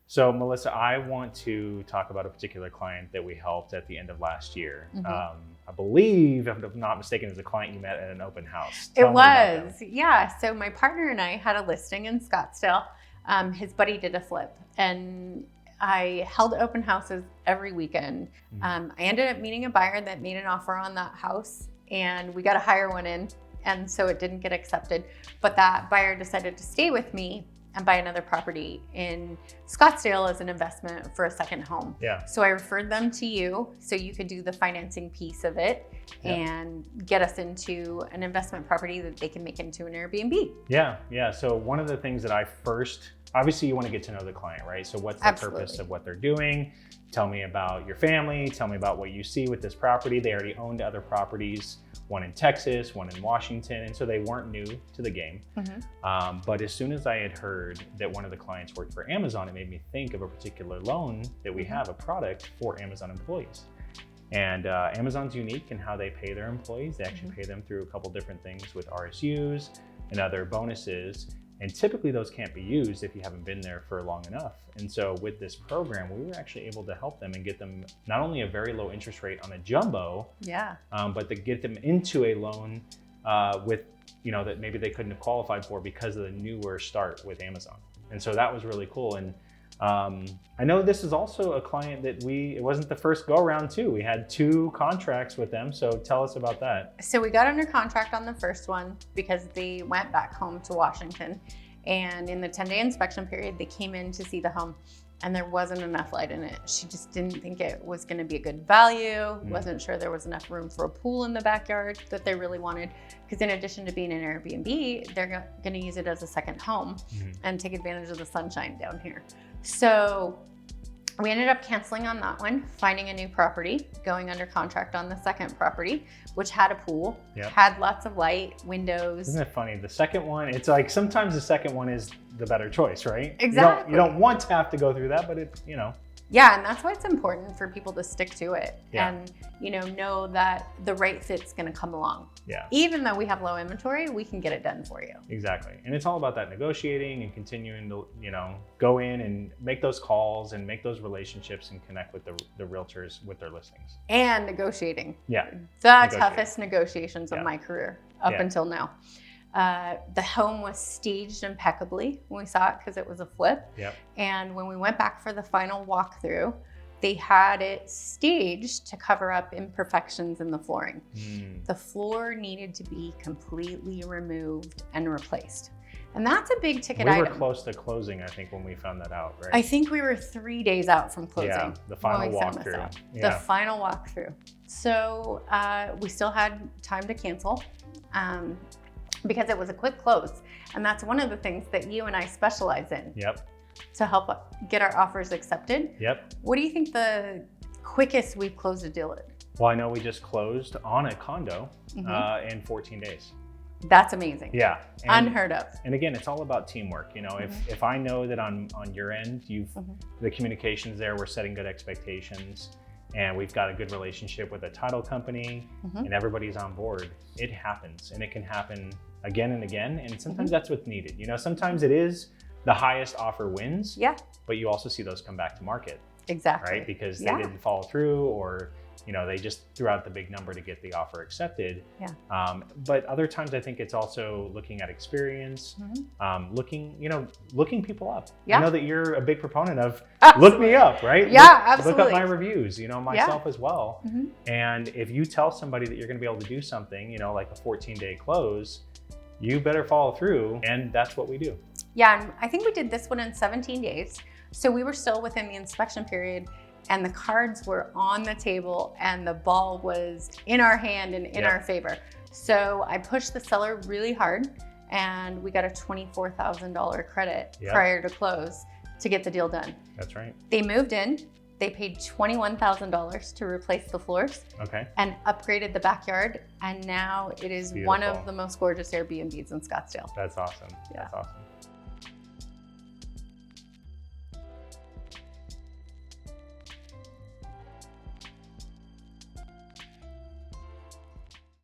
So Melissa, I want to talk about a particular client that we helped at the end of last year. I believe, if I'm not mistaken, it was a client you met at an open house. It was, yeah. So my partner and I had a listing in Scottsdale. His buddy did a flip, and I held open houses every weekend. I ended up meeting a buyer that made an offer on that house, and we got a higher one in, and so it didn't get accepted. But that buyer decided to stay with me and buy another property in Scottsdale as an investment for a second home. Yeah. So I referred them to you so you could do the financing piece of it and get us into an investment property that they can make into an Airbnb. Yeah. So one of the things that obviously you want to get to know the client, right? So what's the purpose of what they're doing? Tell me about your family. Tell me about what you see with this property. They already owned other properties, one in Texas, one in Washington. And so they weren't new to the game. But as soon as I had heard that one of the clients worked for Amazon, it made me think of a particular loan that we have, a product for Amazon employees. And Amazon's unique in how they pay their employees. They actually pay them through a couple different things with RSUs and other bonuses. And typically those can't be used if you haven't been there for long enough. And so with this program, we were actually able to help them and get them not only a very low interest rate on a jumbo, but to get them into a loan with, that maybe they couldn't have qualified for because of the newer start with Amazon. And so that was really cool. And I know this is also a client that it wasn't the first go around too. We had 2 contracts with them. So tell us about that. So we got under contract on the first one because they went back home to Washington, and in the 10-day inspection period, they came in to see the home and there wasn't enough light in it. She just didn't think it was going to be a good value. Wasn't sure there was enough room for a pool in the backyard that they really wanted. Because in addition to being an Airbnb, they're going to use it as a second home and take advantage of the sunshine down here. So we ended up canceling on that one, finding a new property, going under contract on the second property, which had a pool, had lots of light, windows. Isn't it funny? The second one, it's like sometimes the second one is the better choice, right? Exactly. You don't want to have to go through that, but it. Yeah, and that's why it's important for people to stick to it and know that the right fit's going to come along. Yeah. Even though we have low inventory, we can get it done for you. Exactly. And it's all about that negotiating and continuing to, go in and make those calls and make those relationships and connect with the realtors with their listings. And negotiating. Yeah. The toughest negotiations of my career up until now. The home was staged impeccably when we saw it because it was a flip. And when we went back for the final walkthrough, they had it staged to cover up imperfections in the flooring. The floor needed to be completely removed and replaced. And that's a big ticket item. We were close to closing, I think, when we found that out, right? I think we were 3 days out from closing. Yeah, the final walkthrough. The final walkthrough. So we still had time to cancel. Because it was a quick close. And that's one of the things that you and I specialize in. To help get our offers accepted. What do you think the quickest we've closed a deal is? Well, I know we just closed on a condo in 14 days. That's amazing. Yeah. Unheard of. And again, it's all about teamwork. If I know that on your end, the communication's there, we're setting good expectations, and we've got a good relationship with a title company and everybody's on board, it happens. And it can happen again and again. And sometimes that's what's needed. Sometimes it is the highest offer wins, but you also see those come back to market. Exactly. Right? Because they didn't follow through, or they just threw out the big number to get the offer accepted. But other times I think it's also looking at experience, looking people up. I know that you're a big proponent of look me up, right? Absolutely. Look up my reviews, myself as well. And if you tell somebody that you're going to be able to do something, like a 14-day close, you better follow through. And that's what we do. Yeah, and I think we did this one in 17 days. So we were still within the inspection period, and the cards were on the table and the ball was in our hand and in our favor. So I pushed the seller really hard, and we got a $24,000 credit prior to close to get the deal done. That's right. They moved in. They paid $21,000 to replace the floors and upgraded the backyard. And now it is one of the most gorgeous Airbnbs in Scottsdale. That's awesome. That's awesome.